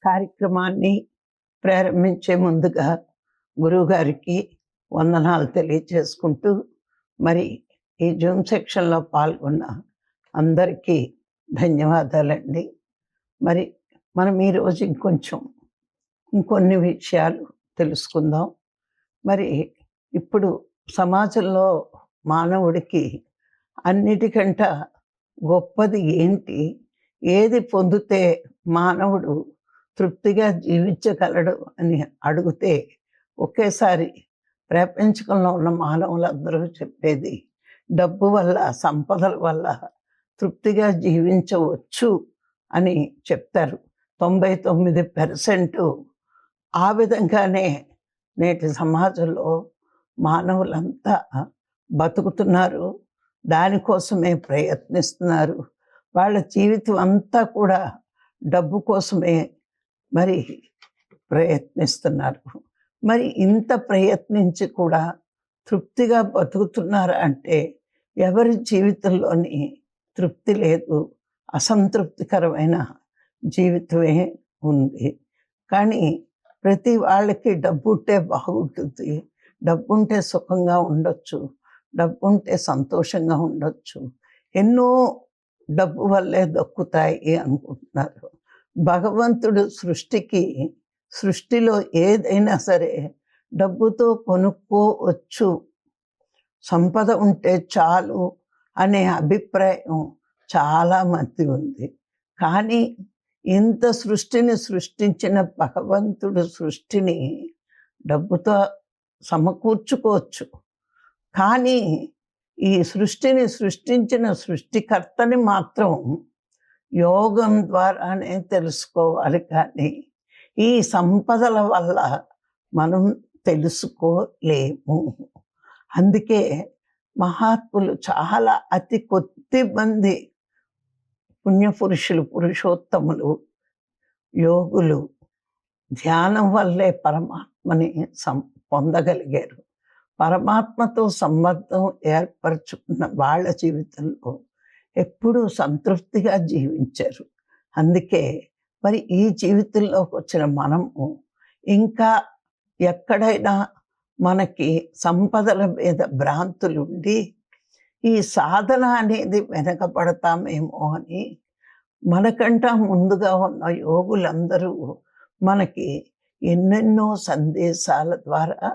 కార్యక్రమాన్ని ప్రారంభించే ముందుగా గురువుగారికి వందనాలు తెలియజేసుకుంటూ, మరి ఈ జూమ్ సెక్షన్లో పాల్గొన్న అందరికీ ధన్యవాదాలండి. మరి మనం ఈరోజు ఇంకొన్ని విషయాలు తెలుసుకుందాం. మరి ఇప్పుడు సమాజంలో మానవుడికి అన్నిటికంట గొప్పది ఏంటి, ఏది పొందితే మానవుడు తృప్తిగా జీవించగలడు అని అడిగితే ఒకేసారి ప్రపంచంలో ఉన్న మానవులందరూ చెప్పేది డబ్బు వల్ల, సంపదల వల్ల తృప్తిగా జీవించవచ్చు అని చెప్తారు. 99% ఆ విధంగానే నేటి సమాజంలో మానవులంతా బతుకుతున్నారు, దానికోసమే ప్రయత్నిస్తున్నారు. వాళ్ళ జీవితం అంతా కూడా డబ్బు కోసమే మరి ప్రయత్నిస్తున్నారు. మరి ఇంత ప్రయత్నించి కూడా తృప్తిగా బతుకుతున్నారు అంటే ఎవరి జీవితంలోని తృప్తి లేదు, అసంతృప్తికరమైన జీవితమే ఉంది. కానీ ప్రతి వాళ్ళకి డబ్బు ఉంటే బాగుంటుంది, డబ్బు ఉంటే సుఖంగా ఉండొచ్చు, డబ్బు ఉంటే సంతోషంగా ఉండొచ్చు, ఎన్నో డబ్బు వల్లే దక్కుతాయి అనుకుంటున్నారు. భగవంతుడు సృష్టిలో ఏదైనా సరే డబ్బుతో కొనుక్కోవచ్చు, సంపద ఉంటే చాలు అనే అభిప్రాయం చాలామంది ఉంది. కానీ ఇంత సృష్టిని సృష్టించిన భగవంతుడు సృష్టిని డబ్బుతో సమకూర్చుకోవచ్చు, కానీ ఈ సృష్టిని సృష్టించిన సృష్టికర్తని మాత్రం యోగం ద్వారానే తెలుసుకోవాలి. కానీ ఈ సంపదల వల్ల మనం తెలుసుకోలేము. అందుకే మహాత్ములు చాలా అతి కొద్ది మంది పుణ్యపురుషులు, పురుషోత్తములు, యోగులు ధ్యానం వల్లే పరమాత్మని పొందగలిగారు. పరమాత్మతో సంబంధం ఏర్పరచుకున్న వాళ్ళ జీవితంలో ఎప్పుడూ సంతృప్తిగా జీవించారు. అందుకే మరి ఈ జీవితంలోకి వచ్చిన మనము ఇంకా ఎక్కడైనా మనకి సంపదల మీద భ్రాంతులుండి ఈ సాధన అనేది వెనకబడతామేమో అని మనకంటా ముందుగా ఉన్న యోగులందరూ మనకి ఎన్నెన్నో సందేశాల ద్వారా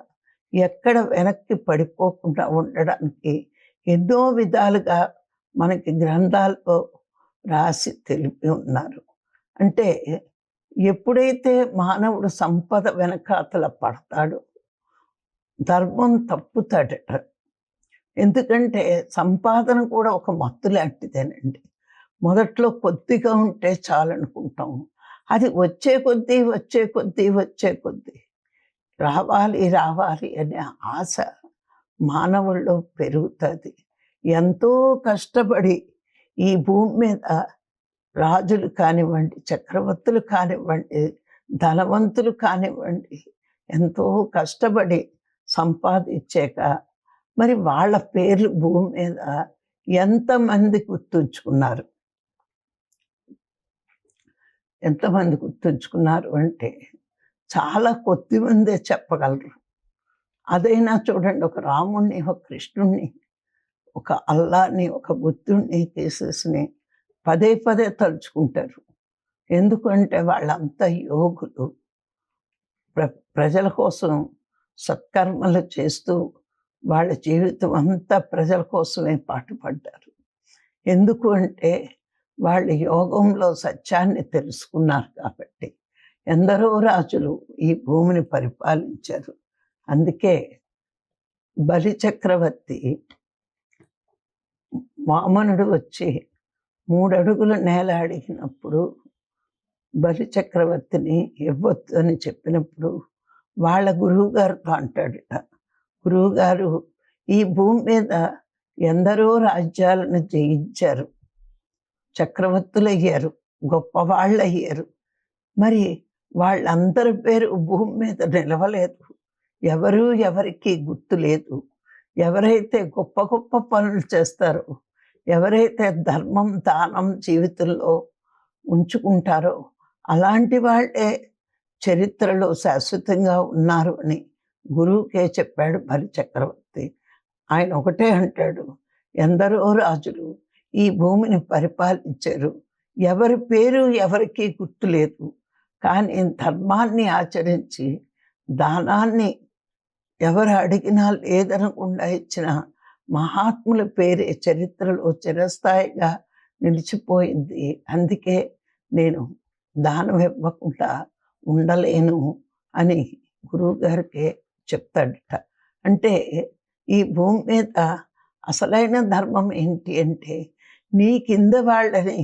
ఎక్కడ వెనక్కి పడిపోకుండా ఉండడానికి ఎన్నో విధాలుగా మనకి గ్రంథాల్లో రాసి తెలిపి ఉన్నారు. అంటే ఎప్పుడైతే మానవుడు సంపద వెనకాతల పడతాడో ధర్మం తప్పుతాడట. ఎందుకంటే సంపాదన కూడా ఒక మత్తు లాంటిదేనండి. మొదట్లో కొద్దిగా ఉంటే చాలనుకుంటాం, అది వచ్చే కొద్దీ రావాలి అనే ఆశ మానవుల్లో పెరుగుతుంది. ఎంతో కష్టపడి ఈ భూమి మీద రాజులు కానివ్వండి, చక్రవర్తులు కానివ్వండి, ధనవంతులు కానివ్వండి, ఎంతో కష్టపడి సంపాదించాక మరి వాళ్ళ పేర్లు భూమి మీద ఎంతమంది గుర్తుంచుకున్నారు అంటే చాలా కొద్ది మందే చెప్పగలరు. అదైనా చూడండి, ఒక రాముణ్ణి, ఒక కృష్ణుణ్ణి, ఒక అల్లాని, ఒక బుద్ధుణ్ణి తీసేసి పదే తలుచుకుంటారు. ఎందుకంటే వాళ్ళంతా యోగులు, ప్రజల కోసం సత్కర్మలు చేస్తూ వాళ్ళ జీవితం అంతా ప్రజల కోసమే పాటుపడ్డారు. ఎందుకు అంటే వాళ్ళు యోగంలో సత్యాన్ని తెలుసుకున్నారు కాబట్టి. ఎందరో రాజులు ఈ భూమిని పరిపాలించారు. అందుకే బలి చక్రవర్తి వామనుడు వచ్చి 3 అడుగుల నేల అడిగినప్పుడు బలి చక్రవర్తిని ఇవ్వద్దు అని చెప్పినప్పుడు వాళ్ళ గురువుగారితో అంటాడట, గురువుగారు ఈ భూమి మీద ఎందరో రాజ్యాలను జయించారు, చక్రవర్తులు అయ్యారు, గొప్పవాళ్ళు అయ్యారు, మరి వాళ్ళందరి పేరు భూమి మీద నిలవలేదు, ఎవరికి గుర్తు లేదు. ఎవరైతే గొప్ప గొప్ప పనులు చేస్తారో, ఎవరైతే ధర్మం దానం జీవితంలో ఉంచుకుంటారో అలాంటి వాళ్ళే చరిత్రలో శాశ్వతంగా ఉన్నారు అని గురువుకే చెప్పాడు బలి చక్రవర్తి. ఆయన ఒకటే అంటాడు, ఎందరో రాజులు ఈ భూమిని పరిపాలించారు, ఎవరి పేరు ఎవరికీ గుర్తులేదు, కానీ ధర్మాన్ని ఆచరించి దానాన్ని ఎవరు అడిగినా లేదనకుండా ఇచ్చిన మహాత్ముల పేరే చరిత్రలో చిరస్థాయిగా నిలిచిపోయింది. అందుకే నేను దానం ఇవ్వకుండా ఉండలేను అని గురువుగారికే చెప్తాడట. అంటే ఈ భూమి మీద అసలైన ధర్మం ఏంటి అంటే, నీ కింద వాళ్ళని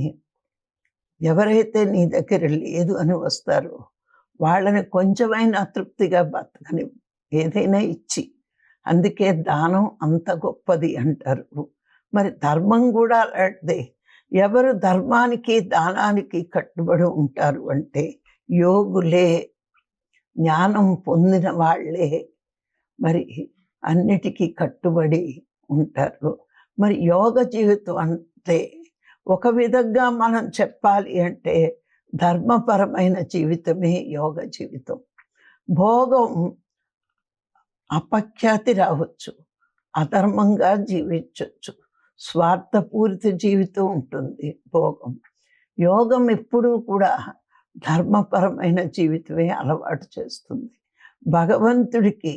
ఎవరైతే నీ దగ్గర లేదు అని వస్తారో వాళ్ళని కొంచెమైనా తృప్తిగా బతకని ఏదైనా ఇచ్చి, అందుకే దానం అంత గొప్పది అంటారు. మరి ధర్మం కూడా అలాంటిదే. ఎవరు ధర్మానికి దానానికి కట్టుబడి ఉంటారు అంటే యోగులే, జ్ఞానం పొందిన వాళ్ళే మరి అన్నిటికీ కట్టుబడి ఉంటారు. మరి యోగ జీవితం అంటే ఒక విధంగా మనం చెప్పాలి అంటే ధర్మపరమైన జీవితమే యోగ జీవితం. భోగం అపఖ్యాతి రావచ్చు, అధర్మంగా జీవించవచ్చు, స్వార్థపూరిత జీవితం ఉంటుంది భోగం. యోగం ఎప్పుడూ కూడా ధర్మపరమైన జీవితమే అలవాటు చేస్తుంది. భగవంతుడికి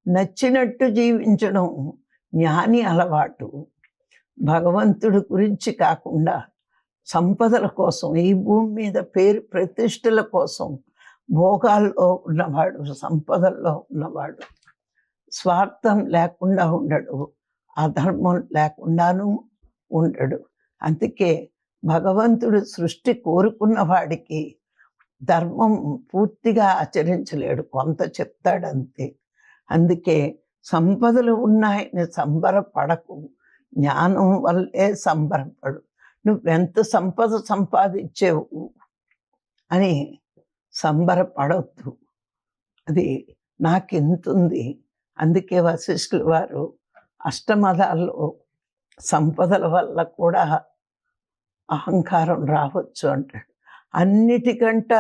నచ్చినట్టు జీవించడం జ్ఞాని అలవాటు. భగవంతుడి గురించి కాకుండా సంపదల కోసం, ఈ భూమి మీద పేరు ప్రతిష్టల కోసం భోగాల్లో ఉన్నవాడు, సంపదల్లో ఉన్నవాడు స్వార్థం లేకుండా ఉండడు, అధర్మం లేకుండాను ఉండడు. అందుకే భగవంతుడు సృష్టి కోరుకున్న వాడికి ధర్మం పూర్తిగా ఆచరించలేడు, కొంత చెప్తాడంతే. అందుకే సంపదలు ఉన్నాయని సంబరపడకు, జ్ఞానం వల్లే సంబరపడు. నువ్వెంత సంపద సంపాదించేవు అని సంబరపడవద్దు, అది నాకెంతుంది. అందుకే వశిష్ఠుల వారు అష్టమదాల్లో సంపదల వల్ల కూడా అహంకారం రావచ్చు అంటాడు. అన్నిటికంట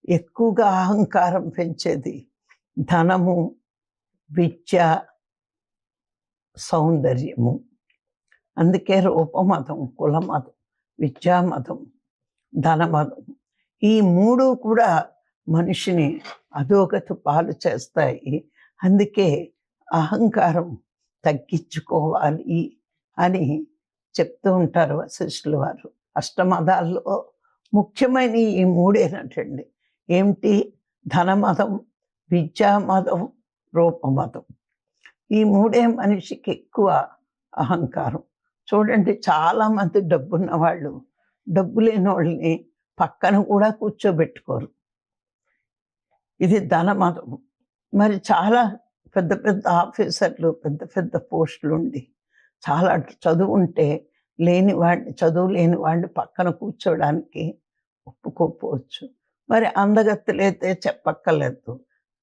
ఎక్కువగా అహంకారం పెంచేది ధనము, విద్య, సౌందర్యము. అందుకే రూపమతం, కులమతం, విద్యామతం, ధనమతం, ఈ మూడు కూడా మనిషిని అధోగతి పాలు చేస్తాయి. అందుకే అహంకారం తగ్గించుకోవాలి అని చెప్తూ ఉంటారు వశిష్ఠుల వారు. అష్టమదాల్లో ముఖ్యమైన ఈ మూడేనటండి. ఏమిటి? ధనమతం, విద్యామతం, రూపమతం. ఈ మూడే మనిషికి ఎక్కువ అహంకారం. చూడండి, చాలామంది డబ్బున్న వాళ్ళు డబ్బు లేని వాళ్ళని పక్కన కూడా కూర్చోబెట్టుకోరు. ఇది ధనమతం. మరి చాలా పెద్ద పెద్ద ఆఫీసర్లు, పెద్ద పెద్ద పోస్టులు ఉండి చాలా చదువు ఉంటే చదువు లేని వాడిని పక్కన కూర్చోడానికి ఒప్పుకోకపోవచ్చు. మరి అందగత్తెలైతే చెప్పక్కర్లేదు,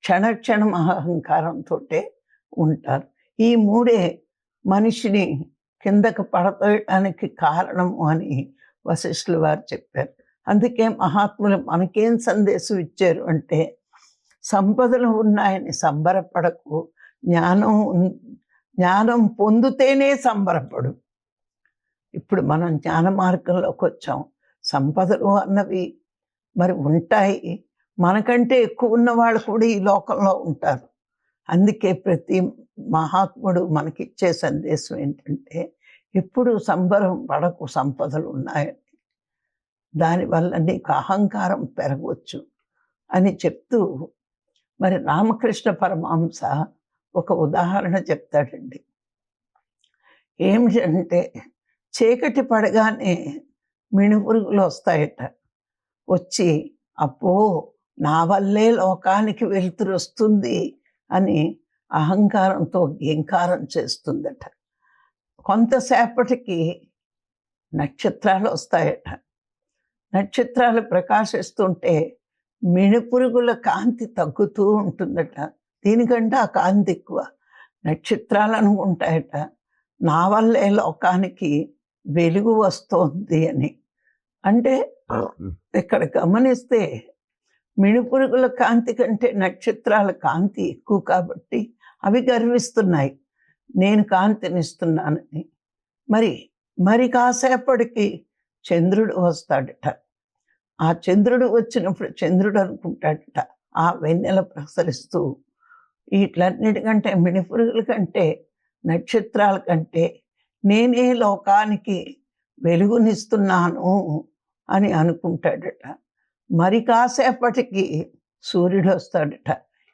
క్షణక్షణం అహంకారంతో ఉంటారు. ఈ మూడే మనిషిని కిందకు పడతోయడానికి కారణము అని వశిష్ఠుల వారు చెప్పారు. అందుకే మహాత్ములు మనకేం సందేశం ఇచ్చారు అంటే, సంపదలు ఉన్నాయని సంబరపడకు, జ్ఞానం పొందితేనే సంబరపడు. ఇప్పుడు మనం జ్ఞాన మార్గంలోకి వచ్చాం. సంపదలు అన్నవి మరి ఉంటాయి, మనకంటే ఎక్కువ ఉన్న వాళ్ళు కూడా ఈ లోకంలో ఉంటారు. అందుకే ప్రతి మహాత్ముడు మనకిచ్చే సందేశం ఏంటంటే, ఎప్పుడు సంబరం పడకు, సంపదలు ఉన్నాయని, దానివల్ల నీకు అహంకారం పెరగవచ్చు అని చెప్తూ, మరి రామకృష్ణ పరమహంస ఒక ఉదాహరణ చెప్తాడండి. ఏమిటంటే, చీకటి పడగానే మిణుపురుగులు వస్తాయట. వచ్చి అప్పో నా వల్లే లోకానికి వెలుతురు వస్తుంది అని అహంకారంతో గీంకారం చేస్తుందట. కొంతసేపటికి నక్షత్రాలు వస్తాయట. నక్షత్రాలు ప్రకాశిస్తుంటే మిణుపురుగుల కాంతి తగ్గుతూ ఉంటుందట. దీనికంటే ఆ కాంతి ఎక్కువ. నక్షత్రాలు అనుకుంటాయట, నా వల్లే లోకానికి వెలుగు వస్తోంది అని. అంటే ఇక్కడ గమనిస్తే మిణుపురుగుల కాంతి కంటే నక్షత్రాల కాంతి ఎక్కువ కాబట్టి అవి గర్విస్తున్నాయి, నేను కాంతినిస్తున్నానని. మరి కాసేపటికి చంద్రుడు వస్తాడట. ఆ చంద్రుడు వచ్చినప్పుడు చంద్రుడు అనుకుంటాడట ఆ వెన్నెల ప్రసరిస్తూ వీటిలన్నిటికంటే మిణిపురుగుల కంటే నక్షత్రాల కంటే నేనే లోకానికి వెలుగునిస్తున్నాను అని అనుకుంటాడట. మరి కాసేపటికి సూర్యుడు వస్తాడట.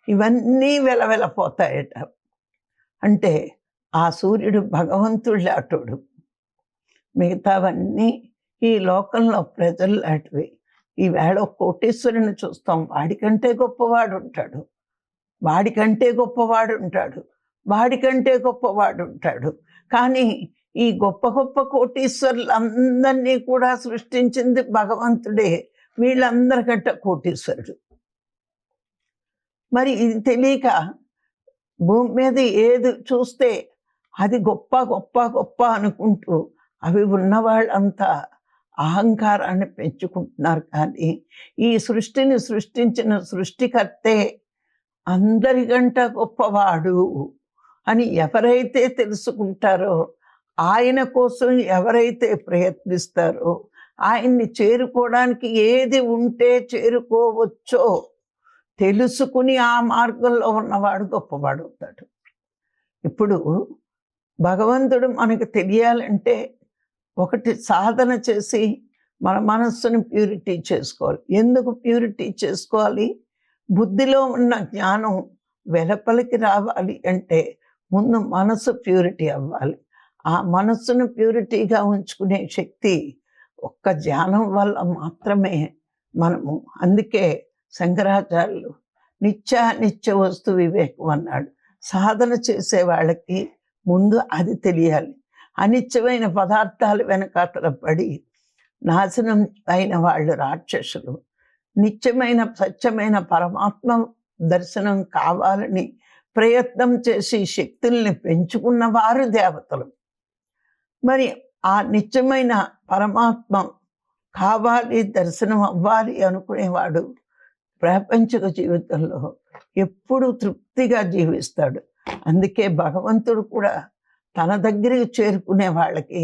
ఇవన్నీ వెలవెలపోతాయట. అంటే ఆ సూర్యుడు భగవంతుడు లాంటోడు, మిగతావన్నీ ఈ లోకంలో ప్రజలు లాంటివి. ఈవేళ కోటీశ్వరుని చూస్తాం, వాడికంటే గొప్పవాడు ఉంటాడు, వాడికంటే గొప్పవాడు ఉంటాడు, వాడికంటే గొప్పవాడు ఉంటాడు. కానీ ఈ గొప్ప గొప్ప కోటీశ్వరులందరినీ కూడా సృష్టించింది భగవంతుడే. వీళ్ళందరికంటే కోటీశ్వరుడు. మరి ఇది తెలియక భూమి మీద ఏది చూస్తే అది గొప్ప గొప్ప గొప్ప అనుకుంటూ అవి ఉన్నవాళ్ళంతా అహంకారాన్ని పెంచుకుంటున్నారు. కానీ ఈ సృష్టిని సృష్టించిన సృష్టికర్తే అందరికంటే గొప్పవాడు అని ఎవరైతే తెలుసుకుంటారో, ఆయన కోసం ఎవరైతే ప్రయత్నిస్తారో, ఆయన్ని చేరుకోవడానికి ఏది ఉంటే చేరుకోవచ్చో తెలుసుకుని ఆ మార్గంలో ఉన్నవాడు గొప్పవాడు అవుతాడు. ఇప్పుడు భగవంతుడు మనకు తెలియాలంటే ఒకటి సాధన చేసి మన మనస్సును ప్యూరిటీ చేసుకోవాలి. ఎందుకు ప్యూరిటీ చేసుకోవాలి? బుద్ధిలో ఉన్న జ్ఞానం వెలుపలికి రావాలి అంటే ముందు మనసు ప్యూరిటీ అవ్వాలి. ఆ మనస్సును ప్యూరిటీగా ఉంచుకునే శక్తి ఒక్క ధ్యానం వల్ల మాత్రమే మనము. అందుకే శంకరాచార్యులు నిత్య వస్తు వివేకం అన్నాడు. సాధన చేసే వాళ్ళకి ముందు అది తెలియాలి. అనిత్యమైన పదార్థాలు వెనకాతల పడి నాశనం అయిన వాళ్ళు రాక్షసులు. నిత్యమైన సత్యమైన పరమాత్మ దర్శనం కావాలని ప్రయత్నం చేసి శక్తుల్ని పెంచుకున్న వారు దేవతలు. మరి ఆ నిత్యమైన పరమాత్మ కావాలి, దర్శనం అవ్వాలి అనుకునేవాడు ప్రాపంచిక జీవితంలో ఎప్పుడు తృప్తిగా జీవిస్తాడు. అందుకే భగవంతుడు కూడా తన దగ్గరికి చేరుకునే వాళ్ళకి,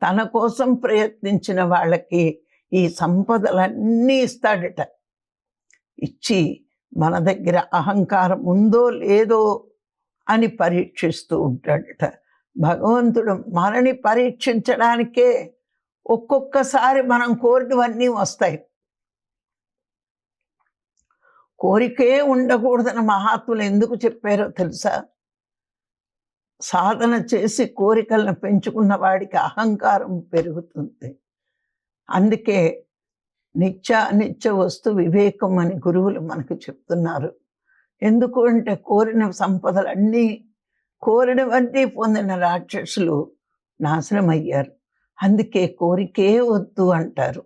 తన కోసం ప్రయత్నించిన వాళ్ళకి ఈ సంపదలన్నీ ఇస్తాడట. ఇచ్చి మన దగ్గర అహంకారం ఉందో లేదో అని పరీక్షిస్తూ ఉంటాడట. భగవంతుడు మనని పరీక్షించడానికే ఒక్కొక్కసారి మనం కోరినవన్నీ వస్తాయి. కోరికే ఉండకూడదని మహాత్ములు ఎందుకు చెప్పారో తెలుసా? సాధన చేసి కోరికలను పెంచుకున్న వాడికి అహంకారం పెరుగుతుంది. అందుకే నిత్య వస్తు వివేకం అని గురువులు మనకు చెప్తున్నారు. ఎందుకు అంటే కోరిన సంపదలన్నీ, కోరినవన్నీ పొందిన రాక్షసులు నాశనం అయ్యారు. అందుకే కోరికే వద్దు అంటారు.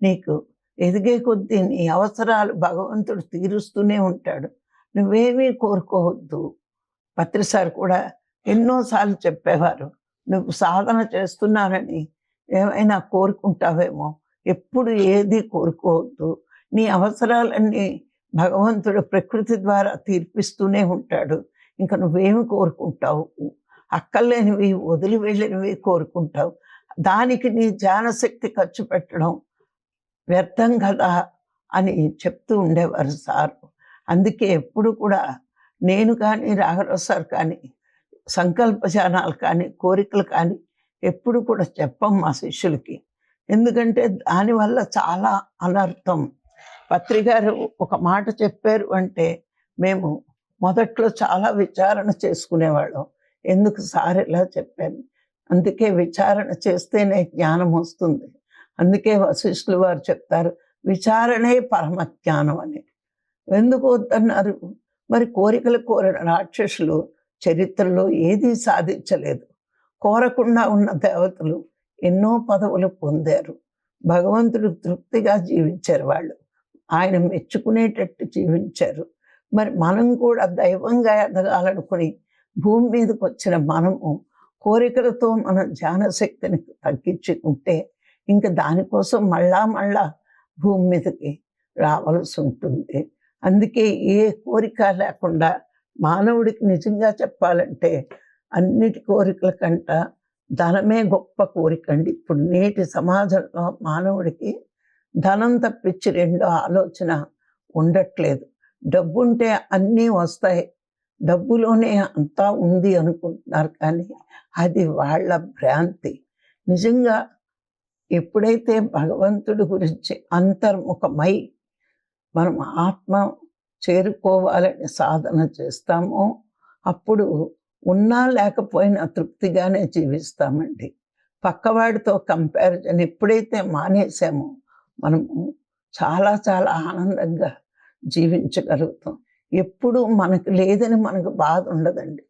నీకు ఎదిగే కొద్దీ నీ అవసరాలు భగవంతుడు తీరుస్తూనే ఉంటాడు. నువ్వేమీ కోరుకోవద్దు. పత్రిసారి కూడా ఎన్నోసార్లు చెప్పేవారు, నువ్వు సాధన చేస్తున్నానని ఏమైనా కోరుకుంటావేమో, ఎప్పుడు ఏది కోరుకోవద్దు. నీ అవసరాలన్నీ భగవంతుడు ప్రకృతి ద్వారా తీర్పిస్తూనే ఉంటాడు. ఇంకా నువ్వేమి కోరుకుంటావు? అక్కర్లేనివి, వదిలి వెళ్ళినవి కోరుకుంటావు. దానికి నీ జ్ఞానశక్తి ఖర్చు పెట్టడం వ్యర్థం కదా అని చెప్తూ ఉండేవారు సార్. అందుకే ఎప్పుడు కూడా నేను కానీ, రాఘరావు సార్ కానీ, సంకల్పజానాలు కానీ, కోరికలు కానీ ఎప్పుడు కూడా చెప్పం మా శిష్యులకి. ఎందుకంటే దానివల్ల చాలా అనర్థం. పత్రిగారు ఒక మాట చెప్పారు అంటే మేము మొదట్లో చాలా విచారణ చేసుకునేవాళ్ళం. ఎందుకు సార్ ఇలా చెప్పాను? అందుకే విచారణ చేస్తేనే జ్ఞానం వస్తుంది. అందుకే వశిష్ఠులు వారు చెప్తారు, విచారణే పరమ జ్ఞానం అని. ఎందుకు వద్దన్నారు? మరి కోరికలు కోరిన రాక్షసులు చరిత్రలో ఏదీ సాధించలేదు. కోరకుండా ఉన్న దేవతలు ఎన్నో పదవులు పొందారు. భగవంతుడు తృప్తిగా జీవించారు వాళ్ళు, ఆయన మెచ్చుకునేటట్టు జీవించారు. మరి మనం కూడా దైవంగా ఎదగాలనుకుని భూమి మీదకి వచ్చిన మనము కోరికలతో మన జ్ఞానశక్తిని తగ్గించుకుంటే ఇంకా దానికోసం మళ్ళా భూమి మీదకి రావాల్సి ఉంటుంది. అందుకే ఏ కోరిక లేకుండా మానవుడికి నిజంగా చెప్పాలంటే అన్నిటి కోరికల కంట ధనమే గొప్ప కోరిక అండి. ఇప్పుడు నేటి సమాజంలో మానవుడికి ధనం తప్పించి రెండో ఆలోచన ఉండట్లేదు. డబ్బు ఉంటే అన్నీ వస్తాయి, డబ్బులోనే అంతా ఉంది అనుకుంటున్నారు. కానీ అది వాళ్ళ భ్రాంతి. నిజంగా ఎప్పుడైతే భగవంతుడి గురించి అంతర్ముఖమై మనం ఆత్మ చేరుకోవాలని సాధన చేస్తామో అప్పుడు ఉన్నా లేకపోయినా తృప్తిగానే జీవిస్తామండి. పక్కవాడితో కంపారిజన్ ఎప్పుడైతే మానేసామో మనము చాలా చాలా ఆనందంగా జీవించగలుగుతాం. ఎప్పుడు మనకు లేదని మనకు బాధ ఉండదండి.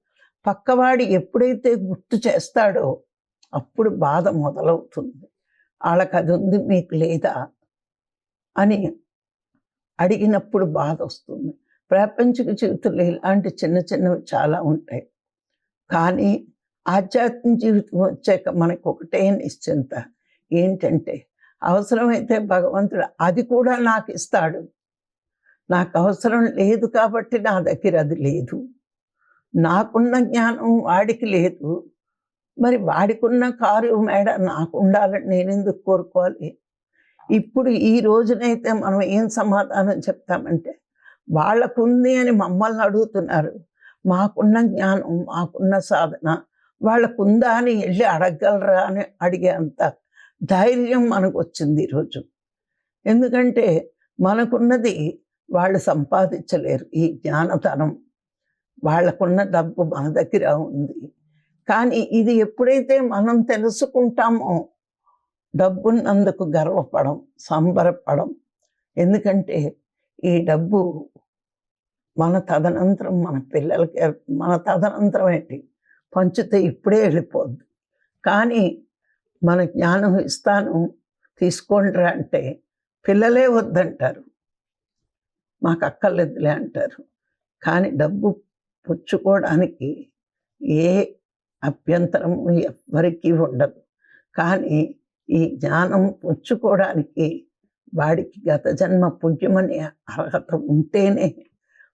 పక్కవాడు ఎప్పుడైతే గుర్తు చేస్తాడో అప్పుడు బాధ మొదలవుతుంది. వాళ్ళకి అది ఉంది మీకు లేదా అని అడిగినప్పుడు బాధ వస్తుంది. ప్రాపంచిక జీవితంలో ఇలాంటి చిన్న చిన్నవి చాలా ఉంటాయి. కానీ ఆధ్యాత్మిక జీవితం వచ్చాక మనకు ఒకటే నిశ్చింత ఏంటంటే అవసరమైతే భగవంతుడు అది కూడా నాకు ఇస్తాడు. నాకు అవసరం లేదు కాబట్టి నా దగ్గర అది లేదు. నాకున్న జ్ఞానం వాడికి లేదు, మరి వాడికున్న కారు మేడ నాకు ఉండాలని నేను ఎందుకు కోరుకోవాలి? ఇప్పుడు ఈ రోజునైతే మనం ఏం సమాధానం చెప్తామంటే వాళ్ళకుంది అని మమ్మల్ని అడుగుతున్నారు, మాకున్న జ్ఞానం మాకున్న సాధన వాళ్ళకుందా అని వెళ్ళి అడగలరా అని అడిగే అంత ధైర్యం మనకు వచ్చింది ఈరోజు. ఎందుకంటే మనకున్నది వాళ్ళు సంపాదించలేరు. ఈ జ్ఞానతనం వాళ్ళకున్న డబ్బు మన దగ్గర ఉంది. కానీ ఇది ఎప్పుడైతే మనం తెలుసుకుంటామో డబ్బున్నందుకు గర్వపడం, సంబరపడం. ఎందుకంటే ఈ డబ్బు మన తదనంతరం మన పిల్లలకి, మన తదనంతరం ఏంటి పంచితే ఇప్పుడే వెళ్ళిపోద్ది. కానీ మన జ్ఞానం ఇస్తాను తీసుకోండిరా అంటే పిల్లలే వద్దంటారు, మాకు అక్కర్లేదులే అంటారు. కానీ డబ్బు పుచ్చుకోవడానికి ఏ అభ్యంతరము ఎవ్వరికీ ఉండదు. కానీ ఈ జ్ఞానం పుచ్చుకోవడానికి వాడికి గత జన్మ పుణ్యమనే అర్హత ఉంటేనే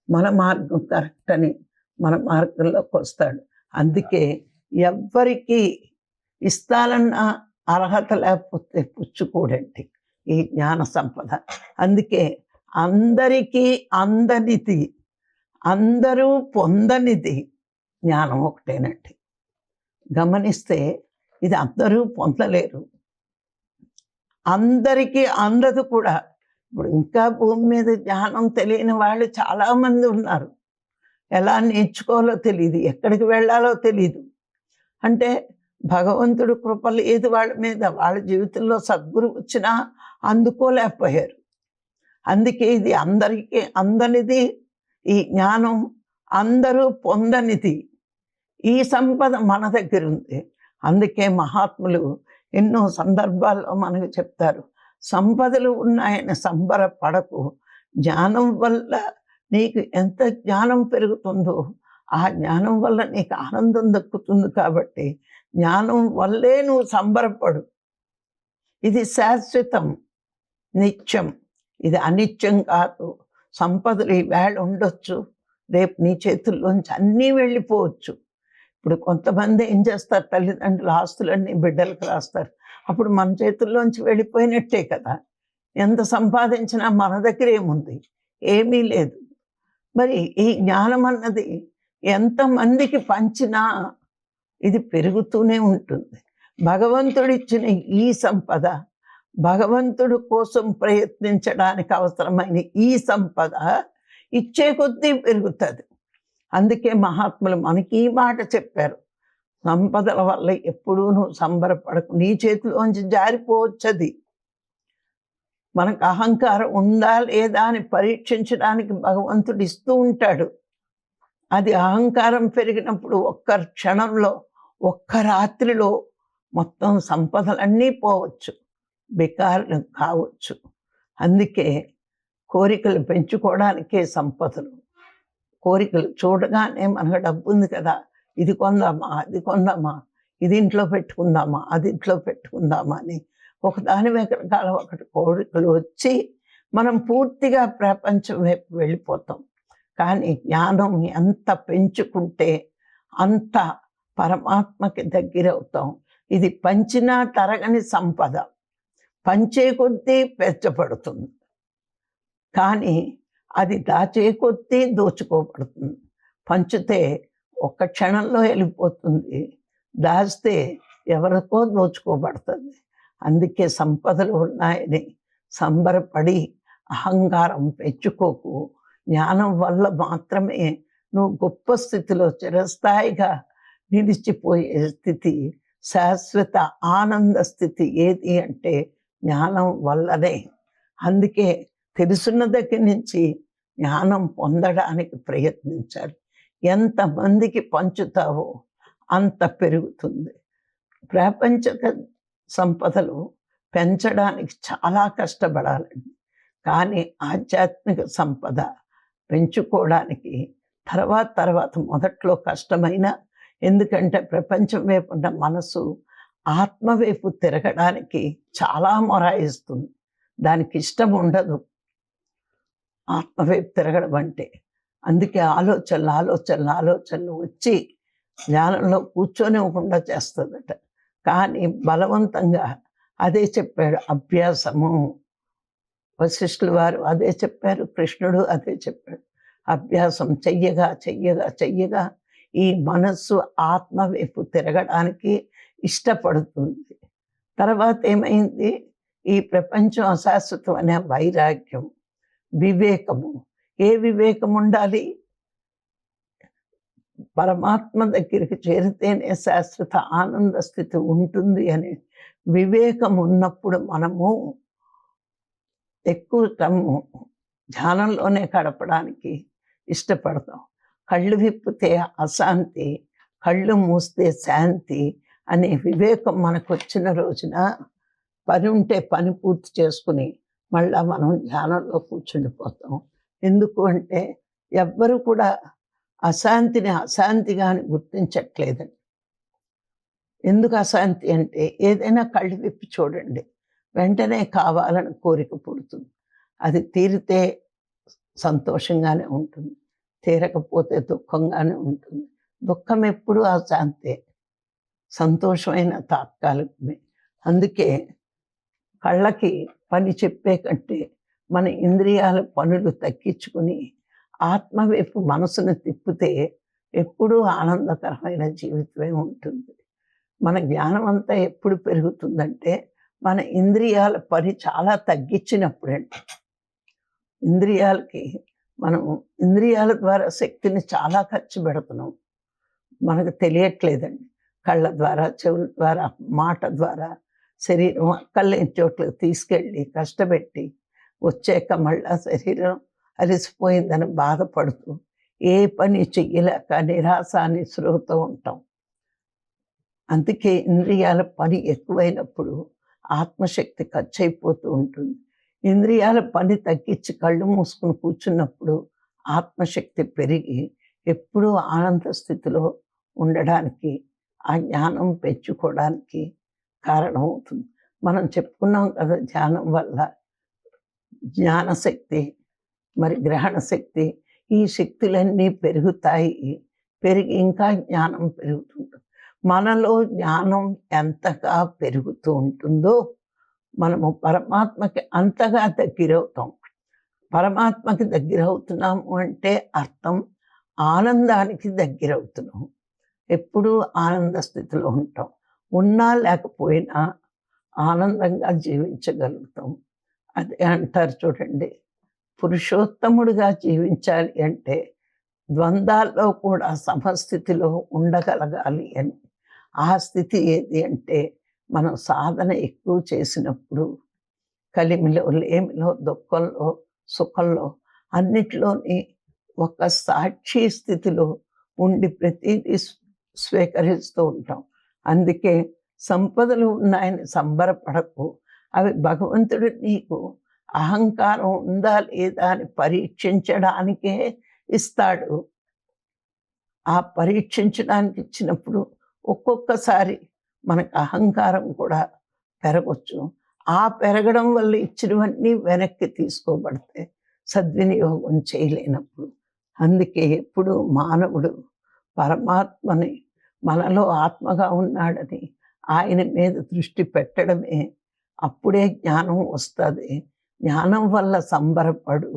మన మార్గం కరెక్ట్ అని మన మార్గంలోకి వస్తాడు. అందుకే ఎవ్వరికి ఇస్తాలన్న అర్హత లేకపోతే పుచ్చుకోడండి ఈ జ్ఞాన సంపద. అందుకే అందరికీ అందనిది, అందరూ పొందనిది జ్ఞానం ఒకటేనండి. గమనిస్తే ఇది అందరూ పొందలేరు, అందరికీ అందదు కూడా. ఇప్పుడు ఇంకా భూమి మీద జ్ఞానం తెలియని వాళ్ళు చాలామంది ఉన్నారు. ఎలా నేర్చుకోవాలో తెలియదు, ఎక్కడికి వెళ్ళాలో తెలియదు. అంటే భగవంతుడు కృప లేదు వాళ్ళ మీద, వాళ్ళ జీవితంలో సద్గురు వచ్చినా అందుకోలేకపోయారు. అందుకే ఇది అందరికీ అందనిది, ఈ జ్ఞానం అందరూ పొందనిది. ఈ సంపద మన దగ్గర ఉంది. అందుకే మహాత్ములు ఎన్నో సందర్భాల్లో మనకు చెప్తారు, సంపదలు ఉన్నాయని సంబరపడకు, జ్ఞానం వల్ల నీకు ఎంత జ్ఞానం పెరుగుతుందో ఆ జ్ఞానం వల్ల నీకు ఆనందం దక్కుతుంది. కాబట్టి జ్ఞానం వల్లే నువ్వు సంబరపడు. ఇది శాశ్వతం, నిత్యం, ఇది అనిత్యం కాదు. సంపదలు ఈవేళ ఉండొచ్చు, రేపు నీ చేతుల్లోంచి అన్నీ వెళ్ళిపోవచ్చు. ఇప్పుడు కొంతమంది ఏం చేస్తారు, తల్లిదండ్రుల ఆస్తులన్నీ బిడ్డలకు రాస్తారు. అప్పుడు మన చేతుల్లోంచి వెళ్ళిపోయినట్టే కదా. ఎంత సంపాదించినా మన దగ్గర ఏముంది? ఏమీ లేదు. మరి ఈ జ్ఞానం అన్నది ఎంతమందికి పంచినా ఇది పెరుగుతూనే ఉంటుంది. భగవంతుడిచ్చిన ఈ సంపద, భగవంతుడు కోసం ప్రయత్నించడానికి అవసరమైన ఈ సంపద ఇచ్చే కొద్దీ పెరుగుతుంది. అందుకే మహాత్ములు మనకి ఈ మాట చెప్పారు, సంపదల వల్ల ఎప్పుడూ నువ్వు సంబరపడకు, నీ చేతిలోంచి జారిపోవచ్చది. మనకు అహంకారం ఉందా లేదా అని పరీక్షించడానికి భగవంతుడు ఇస్తూ ఉంటాడు. అది అహంకారం పెరిగినప్పుడు ఒక్క క్షణంలో, ఒక్క రాత్రిలో మొత్తం సంపదలన్నీ పోవచ్చు, బేకారులు కావచ్చు. అందుకే కోరికలు పెంచుకోవడానికే సంపదలు. కోరికలు చూడగానే మనకు డబ్బు ఉంది కదా, ఇది కొందామా, అది కొందామా, ఇది ఇంట్లో పెట్టుకుందామా, అది ఇంట్లో పెట్టుకుందామా అని ఒకదాని వెనకాల ఒకటి కోరికలు వచ్చి మనం పూర్తిగా ప్రపంచం వైపు వెళ్ళిపోతాం. కానీ జ్ఞానం ఎంత పెంచుకుంటే అంత పరమాత్మకి దగ్గరవుతాం. ఇది పంచినా తరగని సంపద, పంచే కొద్దీ పెంచబడుతుంది. కానీ అది దాచే కొద్దీ దోచుకోబడుతుంది. పంచితే ఒక్క క్షణంలో వెళ్ళిపోతుంది, దాస్తే ఎవరికో దోచుకోబడుతుంది. అందుకే సంపదలు ఉన్నాయని సంబరపడి అహంకారం పెంచుకోకు. జ్ఞానం వల్ల మాత్రమే నువ్వు గొప్ప స్థితిలో చిరస్థాయిగా నిలిచిపోయే స్థితి, శాశ్వత ఆనంద స్థితి ఏది అంటే జ్ఞానం వల్లనే. అందుకే తెలుసున్న దగ్గర నుంచి జ్ఞానం పొందడానికి ప్రయత్నించాలి. ఎంతమందికి పంచుతావో అంత పెరుగుతుంది. ప్రాపంచిక సంపదలు పెంచడానికి చాలా కష్టపడాలండి. కానీ ఆధ్యాత్మిక సంపద పెంచుకోవడానికి తర్వాత మొదట్లో కష్టమైన, ఎందుకంటే ప్రపంచం వైపు ఉన్న మనసు ఆత్మ వైపు తిరగడానికి చాలా మొరాయిస్తుంది. దానికి ఇష్టం ఉండదు ఆత్మ వైపు తిరగడం అంటే. అందుకే ఆలోచనలు వచ్చి జ్ఞానంలో కూర్చొనివ్వకుండా చేస్తుందట. కానీ బలవంతంగా అదే చెప్పాడు అభ్యాసము. వశిష్ఠుల వారు అదే చెప్పారు, కృష్ణుడు అదే చెప్పాడు. అభ్యాసం చెయ్యగా ఈ మనస్సు ఆత్మ వైపు తిరగడానికి ఇష్టపడుతుంది. తర్వాత ఏమైంది? ఈ ప్రపంచం అశాశ్వతం అనే వైరాగ్యం, వివేకము. ఏ వివేకం ఉండాలి? పరమాత్మ దగ్గరికి చేరితేనే శాశ్వత ఆనంద స్థితి ఉంటుంది అనే వివేకం ఉన్నప్పుడు మనము ఎక్కువ ధ్యానంలోనే గడపడానికి ఇష్టపడతాం. కళ్ళు విప్పితే అశాంతి, కళ్ళు మూస్తే శాంతి అనే వివేకం మనకు వచ్చిన రోజున పని ఉంటే పని పూర్తి చేసుకుని మళ్ళా మనం ధ్యానంలో కూర్చుండిపోతాం. ఎందుకు అంటే ఎవ్వరు కూడా అశాంతిని అశాంతిగాని గుర్తించట్లేదండి. ఎందుకు అశాంతి అంటే ఏదైనా కళ్ళు విప్పి చూడండి, వెంటనే కావాలని కోరిక పుడుతుంది. అది తీరితే సంతోషంగానే ఉంటుంది, తీరకపోతే దుఃఖంగానే ఉంటుంది. దుఃఖం ఎప్పుడూ అశాంతే, సంతోషమైన తాత్కాలికమే. అందుకే కళ్ళకి పని చెప్పే కంటే మన ఇంద్రియాల పనులు తగ్గించుకుని ఆత్మ వైపు మనసును తిప్పితే ఎప్పుడూ ఆనందకరమైన జీవితమే ఉంటుంది. మన జ్ఞానం అంతా ఎప్పుడు పెరుగుతుందంటే మన ఇంద్రియాల పని చాలా తగ్గించినప్పుడండి. మనం ఇంద్రియాల ద్వారా శక్తిని చాలా ఖర్చు పెడుతున్నాం, మనకు తెలియట్లేదండి. కళ్ళ ద్వారా, చెవుల ద్వారా, మాట ద్వారా శరీరం అక్కర్లేని చోట్లకు తీసుకెళ్ళి కష్టపెట్టి వచ్చాక మళ్ళా శరీరం అలసిపోయిందని బాధపడుతూ ఏ పని చెయ్యలేక నిరాశ నిస్పృహతో ఉంటాం. అందుకే ఇంద్రియాల పని ఎక్కువైనప్పుడు ఆత్మశక్తి ఖర్చు అయిపోతూ ఉంటుంది. ఇంద్రియాల పని తగ్గించి కళ్ళు మూసుకుని కూర్చున్నప్పుడు ఆత్మశక్తి పెరిగి ఎప్పుడూ ఆనంద స్థితిలో ఉండడానికి, ఆ జ్ఞానం పెంచుకోవడానికి కారణమవుతుంది. మనం చెప్పుకున్నాం కదా, ధ్యానం వల్ల జ్ఞానశక్తి, మరి గ్రహణ శక్తి, ఈ శక్తులన్నీ పెరుగుతాయి. పెరిగి ఇంకా జ్ఞానం పెరుగుతుంటుంది. మనలో జ్ఞానం ఎంతగా పెరుగుతూ ఉంటుందో మనము పరమాత్మకి అంతగా దగ్గరవుతాం. పరమాత్మకి దగ్గరవుతున్నాము అంటే అర్థం ఆనందానికి దగ్గరవుతున్నాం. ఎప్పుడూ ఆనంద స్థితిలో ఉంటాం. ఉన్నా లేకపోయినా ఆనందంగా జీవించగలుగుతాం. అదే అంటారు చూడండి, పురుషోత్తముడిగా జీవించాలి అంటే ద్వంద్వాల్లో కూడా సమస్థితిలో ఉండగలగాలి అని. ఆ స్థితి ఏది అంటే మనం సాధన ఎక్కువ చేసినప్పుడు కలిమిలో, లేమిలో, దుఃఖంలో, సుఖంలో అన్నిటిలోని ఒక సాక్షి స్థితిలో ఉండి ప్రతిదీ స్వీకరిస్తూ ఉంటాం. అందుకే సంపదలు ఉన్నాయని సంబరపడకు. అవి భగవంతుడు నీకు అహంకారం ఉందా లేదా అని పరీక్షించడానికే ఇస్తాడు. ఆ పరీక్షించడానికి ఇచ్చినప్పుడు ఒక్కొక్కసారి మనకు అహంకారం కూడా పెరగవచ్చు. ఆ పెరగడం వల్ల ఇచ్చినవన్నీ వెనక్కి తీసుకోబడతాయి సద్వినియోగం చేయలేనప్పుడు. అందుకే ఎప్పుడు మానవుడు పరమాత్మని మనలో ఆత్మగా ఉన్నాడని ఆయన మీద దృష్టి పెట్టడమే, అప్పుడే జ్ఞానం వస్తుంది. జ్ఞానం వల్ల సంబరపడు,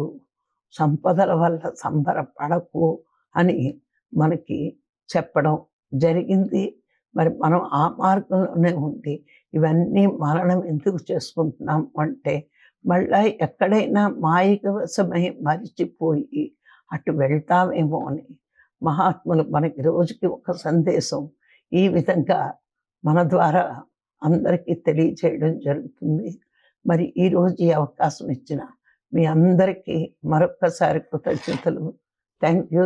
సంపదల వల్ల సంబరపడకు అని మనకి చెప్పడం జరిగింది. మరి మనం ఆ మార్గంలోనే ఉండి ఇవన్నీ మరణం ఎందుకు చేసుకుంటున్నాం అంటే, మళ్ళా ఎక్కడైనా మాయిక వశమై మరిచిపోయి అటు వెళ్తామేమో అని మహాత్ములు మనకి రోజుకి ఒక సందేశం ఈ విధంగా మన ద్వారా అందరికీ తెలియచేయడం జరుగుతుంది. మరి ఈరోజు ఈ అవకాశం ఇచ్చిన మీ అందరికీ మరొక్కసారి కృతజ్ఞతలు. Thank you.